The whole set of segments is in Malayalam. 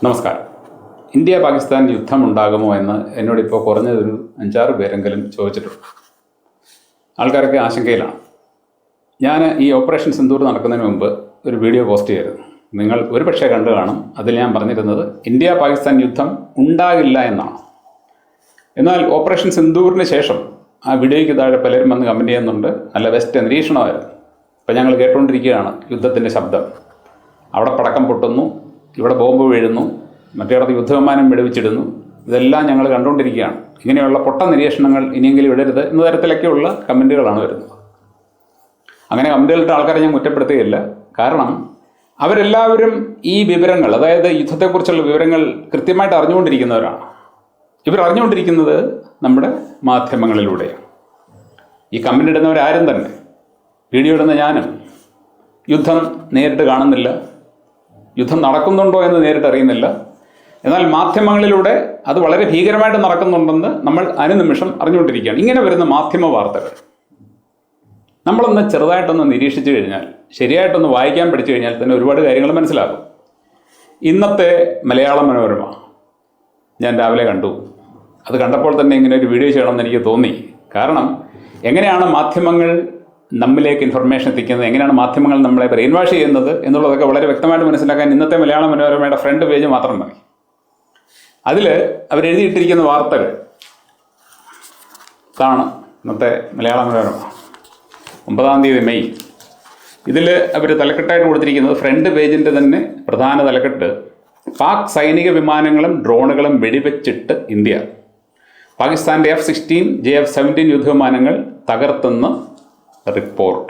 നമസ്കാരം. ഇന്ത്യ പാകിസ്ഥാൻ യുദ്ധമുണ്ടാകുമോ എന്ന് എന്നോടിപ്പോൾ കുറഞ്ഞതൊരു 5-6 പേരെങ്കിലും ചോദിച്ചിട്ടുണ്ട്. ആൾക്കാരൊക്കെ ആശങ്കയിലാണ്. ഞാൻ ഈ ഓപ്പറേഷൻ സിന്ദൂർ നടക്കുന്നതിന് മുമ്പ് ഒരു വീഡിയോ പോസ്റ്റ് ചെയ്തിരുന്നു. നിങ്ങൾ ഒരുപക്ഷെ കണ്ടു കാണും. അതിൽ ഞാൻ പറഞ്ഞിരുന്നത് ഇന്ത്യ പാകിസ്ഥാൻ യുദ്ധം ഉണ്ടാകില്ല എന്നാണ്. എന്നാൽ ഓപ്പറേഷൻ സിന്ദൂറിന് ശേഷം ആ വീഡിയോയ്ക്ക് താഴെ പലരും വന്ന് കമൻറ്റ് ചെയ്യുന്നുണ്ട്. നല്ല ബെസ്റ്റ് നിരീക്ഷണമായിരുന്നു. ഇപ്പം ഞങ്ങൾ കേട്ടുകൊണ്ടിരിക്കുകയാണ് യുദ്ധത്തിൻ്റെ ശബ്ദം. അവിടെ പടക്കം പൊട്ടുന്നു, ഇവിടെ ബോംബ് വീഴുന്നു, മറ്റേടത്ത് യുദ്ധവിമാനം വെടിവെച്ചിടുന്നു. ഇതെല്ലാം ഞങ്ങൾ കണ്ടുകൊണ്ടിരിക്കുകയാണ്. ഇങ്ങനെയുള്ള പൊട്ട നിരീക്ഷണങ്ങൾ ഇനിയെങ്കിലും ഇടരുത് എന്ന തരത്തിലൊക്കെയുള്ള കമൻറ്റുകളാണ് വരുന്നത്. അങ്ങനെ കമൻറ്റുകളിട്ട ആൾക്കാരെ ഞാൻ കുറ്റപ്പെടുത്തുകയില്ല. കാരണം അവരെല്ലാവരും ഈ വിവരങ്ങൾ, അതായത് യുദ്ധത്തെക്കുറിച്ചുള്ള വിവരങ്ങൾ കൃത്യമായിട്ട് അറിഞ്ഞുകൊണ്ടിരിക്കുന്നവരാണ്. ഇവർ അറിഞ്ഞുകൊണ്ടിരിക്കുന്നത് നമ്മുടെ മാധ്യമങ്ങളിലൂടെയാണ്. ഈ കമൻ്റ് ഇടുന്നവരാരും തന്നെ, വീഡിയോ ഇടുന്ന ഞാനും, യുദ്ധം നേരിട്ട് കാണുന്നില്ല, യുദ്ധം നടക്കുന്നുണ്ടോ എന്ന് നേരിട്ട് അറിയുന്നില്ല. എന്നാൽ മാധ്യമങ്ങളിലൂടെ അത് വളരെ ഭീകരമായിട്ട് നടക്കുന്നുണ്ടെന്ന് നമ്മൾ അനുനിമിഷം അറിഞ്ഞുകൊണ്ടിരിക്കുകയാണ്. ഇങ്ങനെ വരുന്ന മാധ്യമ വാർത്തകൾ നമ്മളൊന്ന് ചെറുതായിട്ടൊന്ന് നിരീക്ഷിച്ചു കഴിഞ്ഞാൽ, ശരിയായിട്ടൊന്ന് വായിക്കാൻ പഠിച്ചു കഴിഞ്ഞാൽ തന്നെ ഒരുപാട് കാര്യങ്ങൾ മനസ്സിലാകും. ഇന്നത്തെ മലയാള മനോരമ ഞാൻ രാവിലെ കണ്ടു. അത് കണ്ടപ്പോൾ തന്നെ ഇങ്ങനെ ഒരു വീഡിയോ ചെയ്യണമെന്ന് എനിക്ക് തോന്നി. കാരണം എങ്ങനെയാണ് മാധ്യമങ്ങൾ നമ്മിലേക്ക് ഇൻഫർമേഷൻ എത്തിക്കുന്നത്, എങ്ങനെയാണ് മാധ്യമങ്ങൾ നമ്മളെ ബ്രെയിൻ വാഷ് ചെയ്യുന്നത് എന്നുള്ളതൊക്കെ വളരെ വ്യക്തമായിട്ട് മനസ്സിലാക്കാൻ ഇന്നത്തെ മലയാള മനോരമയുടെ ഫ്രണ്ട് പേജ് മാത്രം മതി. അതിൽ അവരെഴുതിയിട്ടിരിക്കുന്ന വാർത്തകൾ ഇതാണ്. ഇന്നത്തെ മലയാള മനോരമ 9 മെയ്. ഇതിൽ അവർ തലക്കെട്ടായിട്ട് കൊടുത്തിരിക്കുന്നത്, ഫ്രണ്ട് പേജിൻ്റെ തന്നെ പ്രധാന തലക്കെട്ട്, പാക് സൈനിക വിമാനങ്ങളും ഡ്രോണുകളും വെടിവെച്ചിട്ട് ഇന്ത്യ. പാകിസ്ഥാൻ്റെ F-16, JF-17 യുദ്ധവിമാനങ്ങൾ തകർത്തെന്ന് റിപ്പോർട്ട്.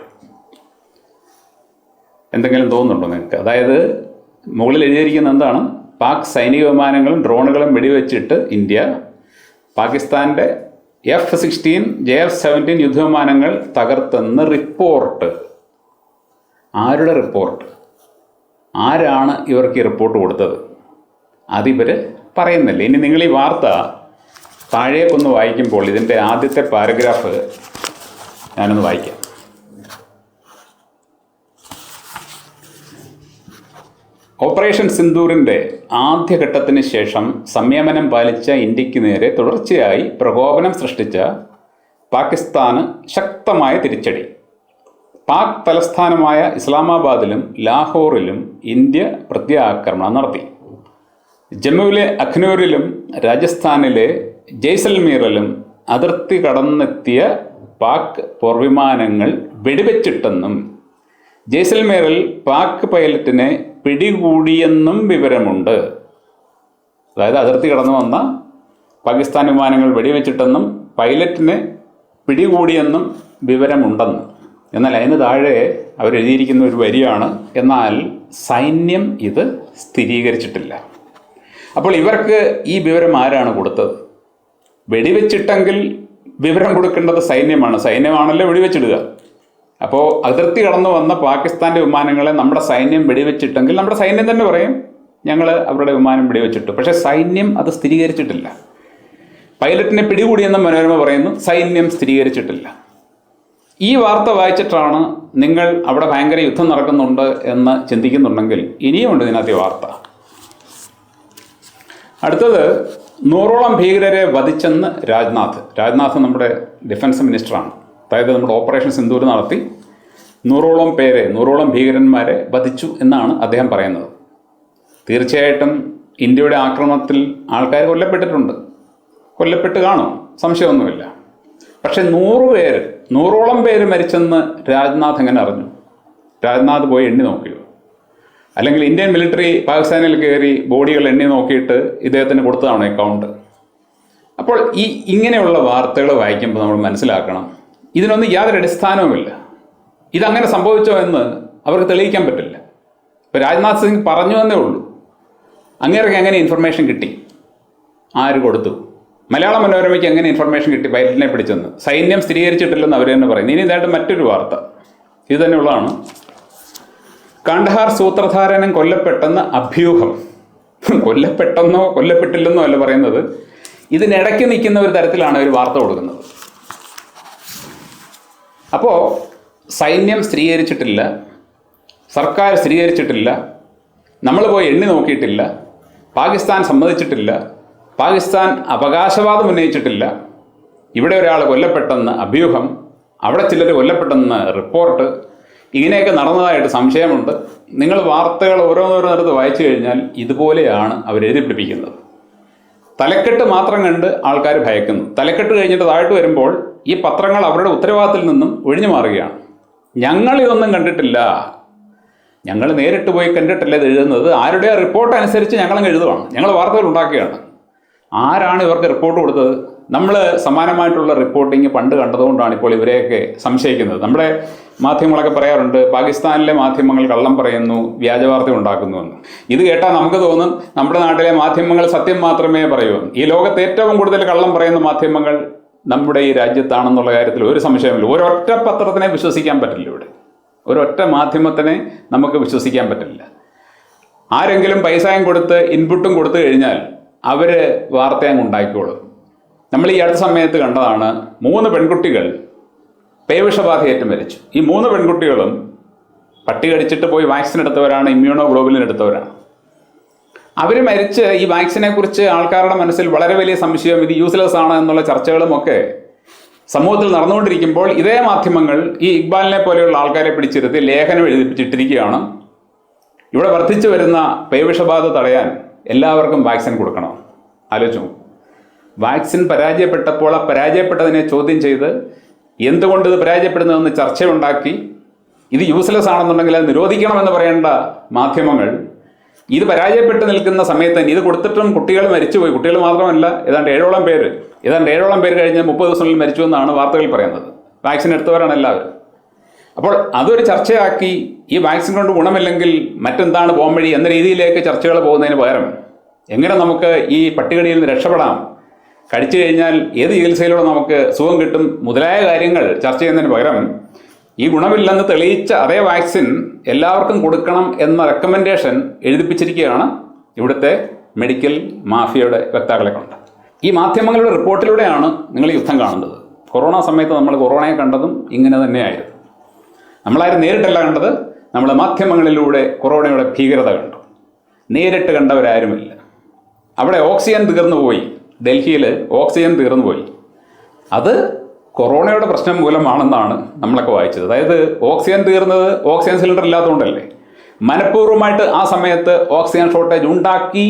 എന്തെങ്കിലും തോന്നുന്നുണ്ടോ നിങ്ങൾക്ക്? അതായത് മുകളിൽ എഴുതിയിരിക്കുന്ന എന്താണ്? പാക് സൈനിക വിമാനങ്ങളും ഡ്രോണുകളും വെടിവെച്ചിട്ട് ഇന്ത്യ. പാകിസ്ഥാൻ്റെ F-16, JF-17 യുദ്ധവിമാനങ്ങൾ തകർത്തെന്ന് റിപ്പോർട്ട്. ആരുടെ റിപ്പോർട്ട്? ആരാണ് ഇവർക്ക് ഈ റിപ്പോർട്ട് കൊടുത്തത്? അതിവർ പറയുന്നില്ല. ഇനി നിങ്ങൾ ഈ വാർത്ത താഴേക്കൊന്ന് വായിക്കുമ്പോൾ ഇതിൻ്റെ ആദ്യത്തെ പാരഗ്രാഫ് ഞാനൊന്ന് വായിക്കാം. ഓപ്പറേഷൻ സിന്ദൂറിൻ്റെ ആദ്യഘട്ടത്തിന് ശേഷം സംയമനം പാലിച്ച ഇന്ത്യക്ക് നേരെ തുടർച്ചയായി പ്രകോപനം സൃഷ്ടിച്ച പാകിസ്ഥാന് ശക്തമായ തിരിച്ചടി. പാക് തലസ്ഥാനമായ ഇസ്ലാമാബാദിലും ലാഹോറിലും ഇന്ത്യ പ്രത്യാക്രമണം നടത്തി. ജമ്മുവിലെ അഖ്നൂരിലും രാജസ്ഥാനിലെ ജയ്സൽമീറിലും അതിർത്തി കടന്നെത്തിയ പാക് പോർവിമാനങ്ങൾ വെടിവെച്ചിട്ടെന്നും ജയ്സൽമീറിൽ പാക് പൈലറ്റിനെ പിടികൂടിയെന്നും വിവരമുണ്ട്. അതായത് അതിർത്തി കടന്നു വന്ന പാകിസ്ഥാൻ വിമാനങ്ങൾ വെടിവെച്ചിട്ടെന്നും പൈലറ്റിനെ പിടികൂടിയെന്നും വിവരമുണ്ടെന്ന്. എന്നാൽ അതിന് താഴെ അവരെഴുതിയിരിക്കുന്ന ഒരു വരിയാണ്, എന്നാൽ സൈന്യം ഇത് സ്ഥിരീകരിച്ചിട്ടില്ല. അപ്പോൾ ഇവർക്ക് ഈ വിവരം ആരാണ് കൊടുത്തത്? വെടിവെച്ചിട്ടെങ്കിൽ വിവരം കൊടുക്കേണ്ടത് സൈന്യമാണ്. സൈന്യമാണല്ലോ വെടിവെച്ചിടുക. അപ്പോൾ അതിർത്തി കടന്നു വന്ന പാകിസ്ഥാൻ്റെ വിമാനങ്ങളെ നമ്മുടെ സൈന്യം വെടിവെച്ചിട്ടെങ്കിൽ നമ്മുടെ സൈന്യം തന്നെ പറയും ഞങ്ങൾ അവരുടെ വിമാനം വെടിവെച്ചിട്ടു. പക്ഷേ സൈന്യം അത് സ്ഥിരീകരിച്ചിട്ടില്ല. പൈലറ്റിനെ പിടികൂടിയെന്ന് മനോരമ പറയുന്നു, സൈന്യം സ്ഥിരീകരിച്ചിട്ടില്ല. ഈ വാർത്ത വായിച്ചിട്ടാണ് നിങ്ങൾ അവിടെ ഭയങ്കര യുദ്ധം നടക്കുന്നുണ്ട് എന്ന് ചിന്തിക്കുന്നുണ്ടെങ്കിൽ ഇനിയുമുണ്ട് ഇതിനകത്ത് വാർത്ത. അടുത്തത്, 100ഓളം ഭീകരരെ വധിച്ചെന്ന് രാജ്നാഥ്. രാജ്നാഥ് നമ്മുടെ ഡിഫൻസ് മിനിസ്റ്ററാണ്. അതായത് നമ്മുടെ ഓപ്പറേഷൻ സിന്ദൂർ നടത്തി 100ഓളം ഭീകരന്മാരെ വധിച്ചു എന്നാണ് അദ്ദേഹം പറയുന്നത്. തീർച്ചയായിട്ടും ഇന്ത്യയുടെ ആക്രമണത്തിൽ ആൾക്കാർ കൊല്ലപ്പെട്ട് കാണും, സംശയമൊന്നുമില്ല. പക്ഷെ 100ഓളം പേര് മരിച്ചെന്ന് രാജ്നാഥ് എങ്ങനെ അറിഞ്ഞു? രാജ്നാഥ് പോയി എണ്ണി നോക്കിയോ? അല്ലെങ്കിൽ ഇന്ത്യൻ മിലിറ്ററി പാകിസ്ഥാനിൽ കയറി ബോഡികൾ എണ്ണി നോക്കിയിട്ട് ഇദ്ദേഹത്തിന് കൊടുത്തതാണോ അക്കൗണ്ട്? അപ്പോൾ ഇങ്ങനെയുള്ള വാർത്തകൾ വായിക്കുമ്പോൾ നമ്മൾ മനസ്സിലാക്കണം, ഇതിനൊന്നും യാതൊരു അടിസ്ഥാനവുമില്ല. ഇതങ്ങനെ സംഭവിച്ചോ എന്ന് അവർക്ക് തെളിയിക്കാൻ പറ്റില്ല. ഇപ്പോൾ രാജ്നാഥ് സിംഗ് പറഞ്ഞു എന്നേ ഉള്ളൂ. അങ്ങേർക്ക് എങ്ങനെ ഇൻഫർമേഷൻ കിട്ടി? ആര് കൊടുത്തു? മലയാള മനോരമയ്ക്ക് എങ്ങനെ ഇൻഫർമേഷൻ കിട്ടി പൈലറ്റിനെ പിടിച്ചെന്ന്? സൈന്യം സ്ഥിരീകരിച്ചിട്ടില്ലെന്ന് അവർ തന്നെ പറയുന്നു. ഇനി ഇതായിട്ട് മറ്റൊരു വാർത്ത ഇത് തന്നെയുള്ളതാണ്. കാണ്ഡഹാർ സൂത്രധാരനും കൊല്ലപ്പെട്ടെന്ന് അഭ്യൂഹം. കൊല്ലപ്പെട്ടെന്നോ കൊല്ലപ്പെട്ടില്ലെന്നോ അല്ല പറയുന്നത്, ഇതിനിടയ്ക്ക് നിൽക്കുന്ന ഒരു തരത്തിലാണ് ഒരു വാർത്ത കൊടുക്കുന്നത്. അപ്പോൾ സൈന്യം സ്ഥിരീകരിച്ചിട്ടില്ല, സർക്കാർ സ്ഥിരീകരിച്ചിട്ടില്ല, നമ്മൾ പോയി എണ്ണി നോക്കിയിട്ടില്ല, പാകിസ്ഥാൻ സമ്മതിച്ചിട്ടില്ല, പാകിസ്ഥാൻ അവകാശവാദം ഉന്നയിച്ചിട്ടില്ല. ഇവിടെ ഒരാൾ കൊല്ലപ്പെട്ടെന്ന് അഭ്യൂഹം, അവിടെ ചിലർ കൊല്ലപ്പെട്ടെന്ന് റിപ്പോർട്ട്, ഇങ്ങനെയൊക്കെ നടന്നതായിട്ട് സംശയമുണ്ട്. നിങ്ങൾ വാർത്തകൾ ഓരോന്നോരോന്നിടത്ത് വായിച്ചു കഴിഞ്ഞാൽ ഇതുപോലെയാണ് അവരെഴുതി പിടിപ്പിക്കുന്നത്. തലക്കെട്ട് മാത്രം കണ്ട് ആൾക്കാർ ഭയക്കുന്നു. തലക്കെട്ട് കഴിഞ്ഞിട്ട് താഴ്ത്തു വരുമ്പോൾ ഈ പത്രങ്ങൾ അവരുടെ ഉത്തരവാദിത്തത്തിൽ നിന്നും ഒഴിഞ്ഞു മാറുകയാണ്. ഞങ്ങളിതൊന്നും കണ്ടിട്ടില്ല, ഞങ്ങൾ നേരിട്ട് പോയി കണ്ടിട്ടില്ല ഇത് എഴുതുന്നത്, ആരുടെ റിപ്പോർട്ട് അനുസരിച്ച് ഞങ്ങളങ്ങ് എഴുതുവാണ്, ഞങ്ങൾ വാർത്തകൾ ഉണ്ടാക്കുകയാണ്. ആരാണ് ഇവർക്ക് റിപ്പോർട്ട് കൊടുത്തത്? നമ്മൾ സമാനമായിട്ടുള്ള റിപ്പോർട്ടിങ് പണ്ട് കണ്ടതുകൊണ്ടാണ് ഇപ്പോൾ ഇവരെയൊക്കെ സംശയിക്കുന്നത്. നമ്മുടെ മാധ്യമങ്ങളൊക്കെ പറയാറുണ്ട്, പാകിസ്ഥാനിലെ മാധ്യമങ്ങൾ കള്ളം പറയുന്നു, വ്യാജവാർത്ത ഉണ്ടാക്കുന്നുവെന്ന്. ഇത് കേട്ടാൽ നമുക്ക് തോന്നും നമ്മുടെ നാട്ടിലെ മാധ്യമങ്ങൾ സത്യം മാത്രമേ പറയൂ. ഈ ലോകത്ത് ഏറ്റവും കൂടുതൽ കള്ളം പറയുന്ന മാധ്യമങ്ങൾ നമ്മുടെ ഈ രാജ്യത്താണെന്നുള്ള കാര്യത്തിൽ ഒരു സംശയമില്ല. ഒരൊറ്റ പത്രത്തിനെ വിശ്വസിക്കാൻ പറ്റില്ല. ഇവിടെ ഒരൊറ്റ മാധ്യമത്തിനെ നമുക്ക് വിശ്വസിക്കാൻ പറ്റില്ല. ആരെങ്കിലും പൈസയും കൊടുത്ത് ഇൻപുട്ടും കൊടുത്തു കഴിഞ്ഞാൽ അവർ വാർത്തയങ്ങ് ഉണ്ടാക്കിക്കോളും. നമ്മൾ ഈ അടുത്ത സമയത്ത് കണ്ടതാണ്, 3 പെൺകുട്ടികൾ പേവിഷബാധയേറ്റ് മരിച്ചു. ഈ 3 പെൺകുട്ടികളും പട്ടി കടിച്ചിട്ട് പോയി വാക്സിൻ എടുത്തവരാണ്, ഇമ്മ്യൂണോ ഗ്ലോബുലിൻ എടുത്തവരാണ്. അവർ മരിച്ച് ഈ വാക്സിനെ കുറിച്ച് ആൾക്കാരുടെ മനസ്സിൽ വളരെ വലിയ സംശയം, ഇത് യൂസ്ലെസ് ആണ് എന്നുള്ള ചർച്ചകളുമൊക്കെ സമൂഹത്തിൽ നടന്നുകൊണ്ടിരിക്കുമ്പോൾ ഇതേ മാധ്യമങ്ങൾ ഈ ഇക്ബാലിനെ പോലെയുള്ള ആൾക്കാരെ പിടിച്ചിരുത്തി ലേഖനം എഴുതിപ്പിച്ചിട്ടിരിക്കുകയാണ്. ഇവിടെ വർദ്ധിച്ചു വരുന്ന പേവിഷബാധ തടയാൻ എല്ലാവർക്കും വാക്സിൻ കൊടുക്കണം. ആലോചിച്ചു, വാക്സിൻ പരാജയപ്പെട്ടപ്പോൾ ആ പരാജയപ്പെട്ടതിനെ ചോദ്യം ചെയ്ത് എന്തുകൊണ്ട് ഇത് പരാജയപ്പെടുന്നതെന്ന് ചർച്ചയുണ്ടാക്കി ഇത് യൂസ്ലെസ് ആണെന്നുണ്ടെങ്കിൽ അത് നിരോധിക്കണമെന്ന് പറയേണ്ട മാധ്യമങ്ങൾ ഇത് പരാജയപ്പെട്ട് നിൽക്കുന്ന സമയത്ത് തന്നെ ഇത് കൊടുത്തിട്ടും കുട്ടികൾ മരിച്ചുപോയി. കുട്ടികൾ മാത്രമല്ല, ഏതാണ്ട് 7ഓളം പേര് കഴിഞ്ഞ് 30 ദിവസങ്ങളിൽ മരിച്ചു എന്നാണ് വാർത്തകൾ പറയുന്നത്. വാക്സിൻ എടുത്തവരാണ് എല്ലാവരും. അപ്പോൾ അതൊരു ചർച്ചയാക്കി ഈ വാക്സിൻ കൊണ്ട് ഗുണമില്ലെങ്കിൽ മറ്റെന്താണ് പോംവഴി എന്ന രീതിയിലേക്ക് ചർച്ചകൾ പോകുന്നതിന് പകരം എങ്ങനെ നമുക്ക് ഈ പട്ടികടിയിൽ നിന്ന് രക്ഷപ്പെടാം, കടിച്ചു കഴിഞ്ഞാൽ ഏത് ചികിത്സയിലൂടെ നമുക്ക് സുഖം കിട്ടും മുതലായ കാര്യങ്ങൾ ചർച്ച ചെയ്യുന്നതിന് പകരം ഈ ഗുണമില്ലെന്ന് തെളിയിച്ച അതേ വാക്സിൻ എല്ലാവർക്കും കൊടുക്കണം എന്ന റെക്കമെൻഡേഷൻ എഴുതിപ്പിച്ചിരിക്കുകയാണ് ഇവിടുത്തെ മെഡിക്കൽ മാഫിയയുടെ വക്താക്കളെ കൊണ്ട്. ഈ മാധ്യമങ്ങളുടെ റിപ്പോർട്ടിലൂടെയാണ് നിങ്ങൾ യുദ്ധം കാണുന്നത്. കൊറോണ സമയത്ത് നമ്മൾ കൊറോണയെ കണ്ടതും ഇങ്ങനെ തന്നെയായിരുന്നു. നമ്മളാരും നേരിട്ടല്ല കണ്ടത്, നമ്മൾ മാധ്യമങ്ങളിലൂടെ കൊറോണയുടെ ഭീകരത കണ്ടു. നേരിട്ട് കണ്ടവരാരുമില്ല. അവിടെ ഓക്സിജൻ തീർന്നു പോയി, ഡൽഹിയിൽ ഓക്സിജൻ തീർന്നു പോയി. അത് കൊറോണയുടെ പ്രശ്നം മൂലമാണെന്നാണ് നമ്മളൊക്കെ വായിച്ചത്. അതായത് ഓക്സിജൻ തീർന്നത് ഓക്സിജൻ സിലിണ്ടർ ഇല്ലാത്തതുകൊണ്ടല്ലേ. മനഃപൂർവ്വമായിട്ട് ആ സമയത്ത് ഓക്സിജൻ ഷോർട്ടേജ് ഉണ്ടാക്കി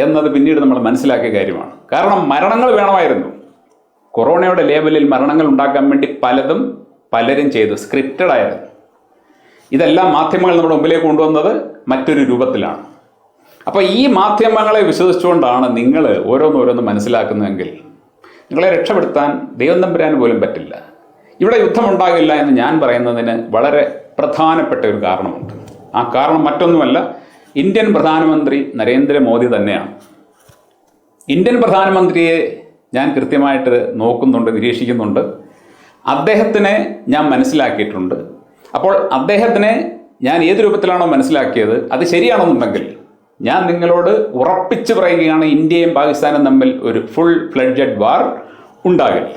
എന്നത് പിന്നീട് നമ്മൾ മനസ്സിലാക്കിയ കാര്യമാണ്. കാരണം മരണങ്ങൾ വേണമായിരുന്നു. കൊറോണയുടെ ലേബലിൽ മരണങ്ങൾ ഉണ്ടാക്കാൻ വേണ്ടി പലരും ചെയ്തു, സ്ക്രിപ്റ്റഡ് ആയിരുന്നു. ഇതെല്ലാം മാധ്യമങ്ങൾ നമ്മുടെ മുമ്പിലേക്ക് കൊണ്ടുവന്നത് മറ്റൊരു രൂപത്തിലാണ്. അപ്പോൾ ഈ മാധ്യമങ്ങളെ വിശ്വസിച്ചുകൊണ്ടാണ് നിങ്ങൾ ഓരോന്നോരോന്ന് മനസ്സിലാക്കുന്നതെങ്കിൽ നിങ്ങളെ രക്ഷപ്പെടുത്താൻ ദൈവം തമ്പുരാന് പോലും പറ്റില്ല. ഇവിടെ യുദ്ധമുണ്ടാകില്ല എന്ന് ഞാൻ പറയുന്നതിന് വളരെ പ്രധാനപ്പെട്ട ഒരു കാരണമുണ്ട്. ആ കാരണം മറ്റൊന്നുമല്ല, ഇന്ത്യൻ പ്രധാനമന്ത്രി നരേന്ദ്രമോദി തന്നെയാണ്. ഇന്ത്യൻ പ്രധാനമന്ത്രിയെ ഞാൻ കൃത്യമായിട്ട് നോക്കുന്നുണ്ട്, നിരീക്ഷിക്കുന്നുണ്ട്. അദ്ദേഹത്തിനെ ഞാൻ മനസ്സിലാക്കിയിട്ടുണ്ട്. അപ്പോൾ അദ്ദേഹത്തിനെ ഞാൻ ഏത് രൂപത്തിലാണോ മനസ്സിലാക്കിയത് അത് ശരിയാണെന്നുണ്ടെങ്കിൽ ഞാൻ നിങ്ങളോട് ഉറപ്പിച്ച് പറയുകയാണ്, ഇന്ത്യയും പാകിസ്ഥാനും തമ്മിൽ ഒരു ഫുൾ ഫ്ലെഡ്ജഡ് വാർ ഉണ്ടാകില്ല.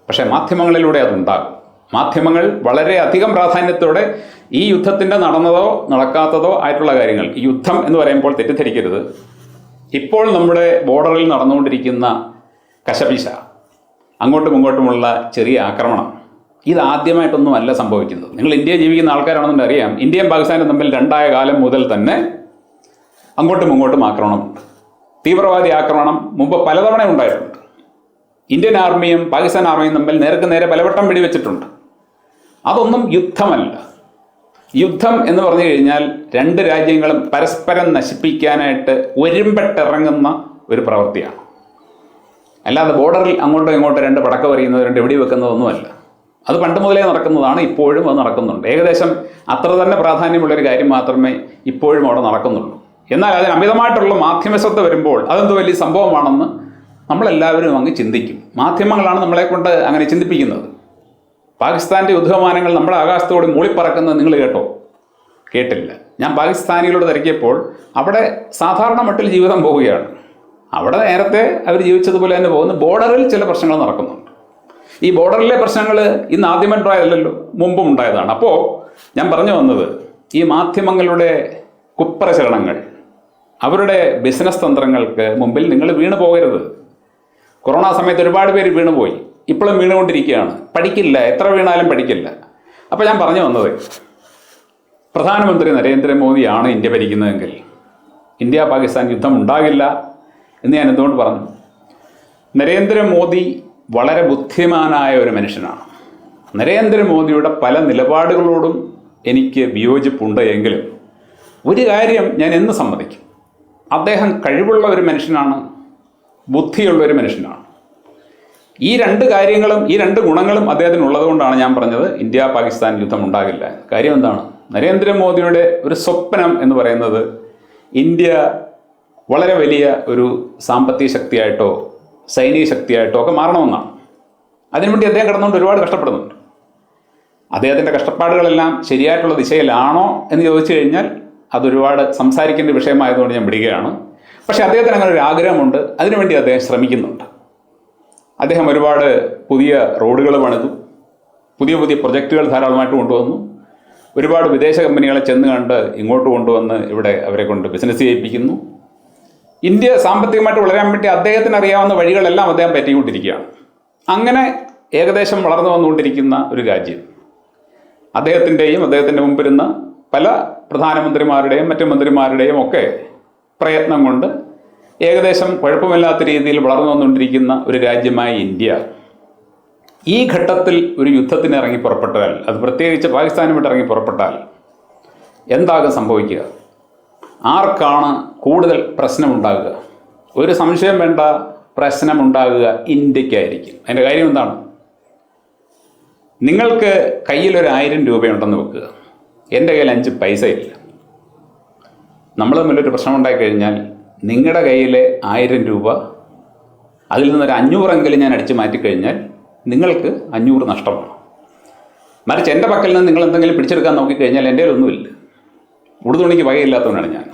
പക്ഷേ മാധ്യമങ്ങളിലൂടെ അതുണ്ടാകും. മാധ്യമങ്ങൾ വളരെ അധികം പ്രാധാന്യത്തോടെ ഈ യുദ്ധത്തിൻ്റെ നടന്നതോ നടക്കാത്തതോ ആയിട്ടുള്ള കാര്യങ്ങൾ, ഈ യുദ്ധം എന്ന് പറയുമ്പോൾ തെറ്റിദ്ധരിക്കരുത്, ഇപ്പോൾ നമ്മുടെ ബോർഡറിൽ നടന്നുകൊണ്ടിരിക്കുന്ന കശപിശ, അങ്ങോട്ടും ഇങ്ങോട്ടുമുള്ള ചെറിയ ആക്രമണം, ഇതാദ്യമായിട്ടൊന്നുമല്ല സംഭവിക്കുന്നത്. നിങ്ങൾ ഇന്ത്യയിൽ ജീവിക്കുന്ന ആൾക്കാരാണെന്നുണ്ടെങ്കിൽ അറിയാം, ഇന്ത്യയും പാകിസ്ഥാനും തമ്മിൽ 2ആയ കാലം മുതൽ തന്നെ അങ്ങോട്ടും ഇങ്ങോട്ടും ആക്രമണമുണ്ട്. തീവ്രവാദി ആക്രമണം മുമ്പ് പലതവണ ഉണ്ടായിട്ടുണ്ട്. ഇന്ത്യൻ ആർമിയും പാകിസ്ഥാൻ ആർമിയും തമ്മിൽ നേർക്ക് നേരെ പലവട്ടം വെടിവെച്ചിട്ടുണ്ട്. അതൊന്നും യുദ്ധമല്ല. യുദ്ധം എന്ന് പറഞ്ഞു കഴിഞ്ഞാൽ 2 രാജ്യങ്ങളും പരസ്പരം നശിപ്പിക്കാനായിട്ട് ഒരുമ്പെട്ടിറങ്ങുന്ന ഒരു പ്രവൃത്തിയാണ്. അല്ലാതെ ബോർഡറിൽ അങ്ങോട്ടും ഇങ്ങോട്ടും 2 പടക്കം എറിയുന്നത്, 2 വെടി വെക്കുന്നതൊന്നുമല്ല. അത് പണ്ട് മുതലേ നടക്കുന്നതാണ്, ഇപ്പോഴും അത് നടക്കുന്നുണ്ട്. ഏകദേശം അത്ര തന്നെ പ്രാധാന്യമുള്ളൊരു കാര്യം മാത്രമേ ഇപ്പോഴും അവിടെ നടക്കുന്നുള്ളൂ. എന്നാൽ അതിന് അമിതമായിട്ടുള്ള മാധ്യമശ്രദ്ധ വരുമ്പോൾ അതെന്തോ വലിയ സംഭവമാണെന്ന് നമ്മളെല്ലാവരും അങ്ങ് ചിന്തിക്കും. മാധ്യമങ്ങളാണ് നമ്മളെ കൊണ്ട് അങ്ങനെ ചിന്തിപ്പിക്കുന്നത്. പാകിസ്ഥാൻ്റെ യുദ്ധവിമാനങ്ങൾ നമ്മുടെ ആകാശത്തോട് മൂളിപ്പറക്കുന്നത് നിങ്ങൾ കേട്ടോ? കേട്ടില്ല. ഞാൻ പാകിസ്ഥാനികളോട് തിരക്കിയപ്പോൾ അവിടെ സാധാരണ മട്ടിൽ ജീവിതം പോവുകയാണ്. അവിടെ നേരത്തെ അവർ ജീവിച്ചതുപോലെ തന്നെ പോകുന്നു. ബോർഡറിൽ ചില പ്രശ്നങ്ങൾ നടക്കുന്നുണ്ട്. ഈ ബോർഡറിലെ പ്രശ്നങ്ങൾ ഇന്ന് ആദ്യമായിട്ടുണ്ടായതല്ലോ, മുമ്പും ഉണ്ടായതാണ്. അപ്പോൾ ഞാൻ പറഞ്ഞു വന്നത്, ഈ മാധ്യമങ്ങളുടെ കുപ്രചരണങ്ങൾ അവരുടെ ബിസിനസ് തന്ത്രങ്ങൾക്ക് മുമ്പിൽ നിങ്ങൾ വീണു പോകരുത്. കൊറോണ സമയത്ത് ഒരുപാട് പേര് വീണുപോയി, ഇപ്പോഴും വീണുകൊണ്ടിരിക്കുകയാണ്. പഠിക്കില്ല, എത്ര വീണാലും പഠിക്കില്ല. അപ്പോൾ ഞാൻ പറഞ്ഞു വന്നത്, പ്രധാനമന്ത്രി നരേന്ദ്രമോദിയാണ് ഇന്ത്യ ഭരിക്കുന്നതെങ്കിൽ ഇന്ത്യ പാകിസ്ഥാൻ യുദ്ധം ഉണ്ടാകില്ല എന്ന് ഞാൻ എന്തുകൊണ്ട് പറഞ്ഞു? നരേന്ദ്രമോദി വളരെ ബുദ്ധിമാനായ ഒരു മനുഷ്യനാണ്. നരേന്ദ്രമോദിയുടെ പല നിലപാടുകളോടും എനിക്ക് വിയോജിപ്പുണ്ട് എങ്കിലും ഒരു കാര്യം ഞാൻ എന്ന് സമ്മതിക്കും, അദ്ദേഹം കഴിവുള്ള ഒരു മനുഷ്യനാണ്, ബുദ്ധിയുള്ള ഒരു മനുഷ്യനാണ്. ഈ രണ്ട് കാര്യങ്ങളും, ഈ രണ്ട് ഗുണങ്ങളും അദ്ദേഹത്തിന് ഉള്ളതുകൊണ്ടാണ് ഞാൻ പറഞ്ഞത് ഇന്ത്യ പാകിസ്ഥാൻ യുദ്ധം ഉണ്ടാകില്ല. കാര്യം എന്താണ്? നരേന്ദ്രമോദിയുടെ ഒരു സ്വപ്നം എന്ന് പറയുന്നത് ഇന്ത്യ വളരെ വലിയ ഒരു സാമ്പത്തിക ശക്തിയായിട്ടോ സൈനിക ശക്തിയായിട്ടോ ഒക്കെ മാറണമെന്നാണ്. അതിനുവേണ്ടി അദ്ദേഹം കിടന്നുകൊണ്ട് ഒരുപാട് കഷ്ടപ്പെടുന്നുണ്ട്. അദ്ദേഹത്തിൻ്റെ കഷ്ടപ്പാടുകളെല്ലാം ശരിയായിട്ടുള്ള ദിശയിലാണോ എന്ന് ചോദിച്ചു കഴിഞ്ഞാൽ അതൊരുപാട് സംസാരിക്കേണ്ട വിഷയമായതുകൊണ്ട് ഞാൻ വിടുകയാണ്. പക്ഷേ അദ്ദേഹത്തിന് അങ്ങനെ ഒരു ആഗ്രഹമുണ്ട്, അതിനുവേണ്ടി അദ്ദേഹം ശ്രമിക്കുന്നുണ്ട്. അദ്ദേഹം ഒരുപാട് പുതിയ റോഡുകൾ പണിതു, പുതിയ പുതിയ പ്രൊജക്റ്റുകൾ ധാരാളമായിട്ട് കൊണ്ടുവന്നു. ഒരുപാട് വിദേശ കമ്പനികളെ ചെന്ന് കണ്ട് ഇങ്ങോട്ട് കൊണ്ടുവന്ന് ഇവിടെ അവരെ കൊണ്ട് ബിസിനസ് ചെയ്യിപ്പിക്കുന്നു. ഇന്ത്യ സാമ്പത്തികമായിട്ട് വളരാൻ വേണ്ടി അദ്ദേഹത്തിന് അറിയാവുന്ന വഴികളെല്ലാം അദ്ദേഹം പറ്റിക്കൊണ്ടിരിക്കുകയാണ്. അങ്ങനെ ഏകദേശം വളർന്നു വന്നുകൊണ്ടിരിക്കുന്ന ഒരു രാജ്യം, അദ്ദേഹത്തിൻ്റെയും അദ്ദേഹത്തിൻ്റെ മുമ്പിരുന്ന പല പ്രധാനമന്ത്രിമാരുടെയും മറ്റു മന്ത്രിമാരുടെയും ഒക്കെ പ്രയത്നം കൊണ്ട് ഏകദേശം കുഴപ്പമില്ലാത്ത രീതിയിൽ വളർന്നു വന്നുകൊണ്ടിരിക്കുന്ന ഒരു രാജ്യമായ ഇന്ത്യ ഈ ഘട്ടത്തിൽ ഒരു യുദ്ധത്തിന് ഇറങ്ങി പുറപ്പെട്ടാൽ, അത് പ്രത്യേകിച്ച് പാകിസ്ഥാനുമായിട്ട് ഇറങ്ങി പുറപ്പെട്ടാൽ എന്താകും സംഭവിക്കുക? ആർക്കാണ് കൂടുതൽ പ്രശ്നമുണ്ടാകുക? ഒരു സംശയം വേണ്ട, പ്രശ്നമുണ്ടാകുക ഇന്ത്യക്കായിരിക്കും. അതിൻ്റെ കാര്യം എന്താണ്? നിങ്ങൾക്ക് കയ്യിൽ ഒരു 1000 രൂപയുണ്ടെന്ന് വെക്കുക, എൻ്റെ കയ്യിൽ 5 പൈസ ഇല്ല. നമ്മൾ തമ്മിലൊരു പ്രശ്നം ഉണ്ടായിക്കഴിഞ്ഞാൽ നിങ്ങളുടെ കയ്യിലെ 1000 രൂപ, അതിൽ നിന്നൊരു 500 ഞാൻ അടിച്ചു മാറ്റിക്കഴിഞ്ഞാൽ നിങ്ങൾക്ക് 500 നഷ്ടമാണ്. മറിച്ച് എൻ്റെ പക്കൽ നിന്ന് നിങ്ങൾ എന്തെങ്കിലും പിടിച്ചെടുക്കാൻ നോക്കിക്കഴിഞ്ഞാൽ എൻ്റെ കയ്യിലൊന്നുമില്ല, ഉടുതുണിക്ക് വകയില്ലാത്തവനാണ് ഞാൻ.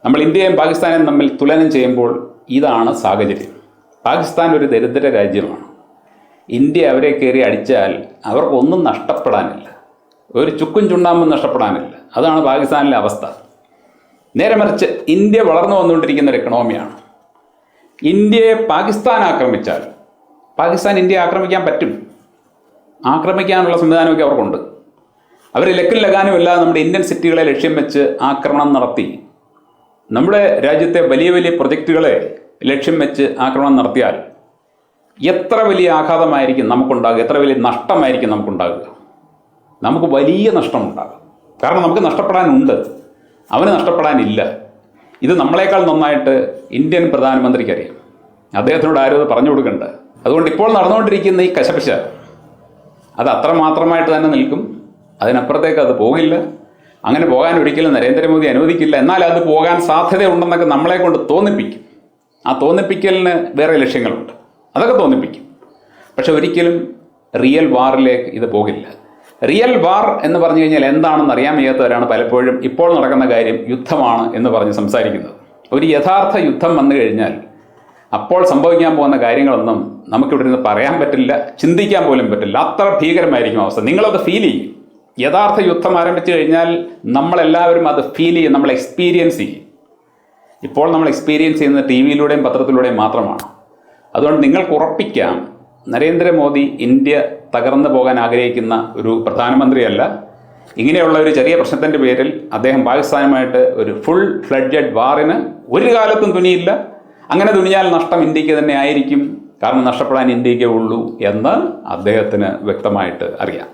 നമ്മൾ ഇന്ത്യയും പാകിസ്ഥാനും തമ്മിൽ തുലനം ചെയ്യുമ്പോൾ ഇതാണ് സാഹചര്യം. പാകിസ്ഥാൻ ഒരു ദരിദ്ര രാജ്യമാണ്. ഇന്ത്യ അവരെ കയറി അടിച്ചാൽ അവർക്കൊന്നും നഷ്ടപ്പെടാനില്ല, ഒരു ചുക്കും ചുണ്ണാമ്പും നഷ്ടപ്പെടാനില്ല. അതാണ് പാകിസ്ഥാനിലെ അവസ്ഥ. നേരെ മറിച്ച് ഇന്ത്യ വളർന്നു വന്നുകൊണ്ടിരിക്കുന്ന ഒരു എക്കണോമിയാണ്. ഇന്ത്യയെ പാകിസ്ഥാൻ ആക്രമിച്ചാൽ പാകിസ്ഥാൻ ഇന്ത്യയെ ആക്രമിക്കാൻ പറ്റും. ആക്രമിക്കാനുള്ള സംവിധാനമൊക്കെ അവർക്കുണ്ട്. അവർ ലക്കും ലഗാനും ഇല്ലാതെ നമ്മുടെ ഇന്ത്യൻ സിറ്റികളെ ലക്ഷ്യം വെച്ച് ആക്രമണം നടത്തി, നമ്മുടെ രാജ്യത്തെ വലിയ വലിയ പ്രൊജക്റ്റുകളെ ലക്ഷ്യം വെച്ച് ആക്രമണം നടത്തിയാൽ എത്ര വലിയ ആഘാതമായിരിക്കും നമുക്കുണ്ടാകുക, എത്ര വലിയ നഷ്ടമായിരിക്കും നമുക്കുണ്ടാകുക? നമുക്ക് വലിയ നഷ്ടമുണ്ടാകും. കാരണം നമുക്ക് നഷ്ടപ്പെടാനുണ്ട്, അവന് നഷ്ടപ്പെടാനില്ല. ഇത് നമ്മളെക്കാൾ നന്നായിട്ട് ഇന്ത്യൻ പ്രധാനമന്ത്രിക്കറിയാം. അദ്ദേഹത്തിനോട് ആരും അത് പറഞ്ഞു കൊടുക്കണ്ട. അതുകൊണ്ട് ഇപ്പോൾ നടന്നുകൊണ്ടിരിക്കുന്ന ഈ കശപിശ അത് അത്രമാത്രമായിട്ട് തന്നെ നിൽക്കും, അതിനപ്പുറത്തേക്ക് അത് പോകില്ല. അങ്ങനെ പോകാൻ ഒരിക്കലും നരേന്ദ്രമോദി അനുവദിക്കില്ല. എന്നാൽ അത് പോകാൻ സാധ്യതയുണ്ടെന്നൊക്കെ നമ്മളെ കൊണ്ട് തോന്നിപ്പിക്കും. ആ തോന്നിപ്പിക്കലിന് വേറെ ലക്ഷ്യങ്ങളുണ്ട്, അതൊക്കെ തോന്നിപ്പിക്കും. പക്ഷെ ഒരിക്കലും റിയൽ വാറിലേക്ക് ഇത് പോകില്ല. റിയൽ വാർ എന്ന് പറഞ്ഞു കഴിഞ്ഞാൽ എന്താണെന്ന് അറിയാൻ വയ്യാത്തവരാണ് പലപ്പോഴും ഇപ്പോൾ നടക്കുന്ന കാര്യം യുദ്ധമാണ് എന്ന് പറഞ്ഞ് സംസാരിക്കുന്നത്. ഒരു യഥാർത്ഥ യുദ്ധം വന്നു കഴിഞ്ഞാൽ അപ്പോൾ സംഭവിക്കാൻ പോകുന്ന കാര്യങ്ങളൊന്നും നമുക്കിവിടെ നിന്ന് പറയാൻ പറ്റില്ല, ചിന്തിക്കാൻ പോലും പറ്റില്ല. അത്ര ഭീകരമായിരിക്കും അവസ്ഥ. നിങ്ങളത് ഫീൽ ചെയ്യും. യഥാർത്ഥ യുദ്ധം ആരംഭിച്ചു കഴിഞ്ഞാൽ നമ്മളെല്ലാവരും അത് ഫീൽ ചെയ്യും, നമ്മൾ എക്സ്പീരിയൻസ് ചെയ്യും. ഇപ്പോൾ നമ്മൾ എക്സ്പീരിയൻസ് ചെയ്യുന്നത് ടി വിയിലൂടെയും പത്രത്തിലൂടെയും മാത്രമാണ്. അതുകൊണ്ട് നിങ്ങൾക്ക് ഉറപ്പിക്കാം, നരേന്ദ്രമോദി ഇന്ത്യ തകർന്നു പോകാൻ ആഗ്രഹിക്കുന്ന ഒരു പ്രധാനമന്ത്രിയല്ല. ഇങ്ങനെയുള്ള ഒരു ചെറിയ പ്രശ്നത്തിൻ്റെ പേരിൽ അദ്ദേഹം പാകിസ്ഥാനുമായിട്ട് ഒരു ഫുൾ ഫ്ലഡ്ജഡ് വാറിന് ഒരു കാലത്തും തുനിയില്ല. അങ്ങനെ തുനിയാൽ നഷ്ടം ഇന്ത്യക്ക് തന്നെ ആയിരിക്കും. കാരണം നഷ്ടപ്പെടാൻ ഇന്ത്യക്കേ ഉള്ളൂ എന്ന് അദ്ദേഹത്തിന് വ്യക്തമായിട്ട് അറിയാം.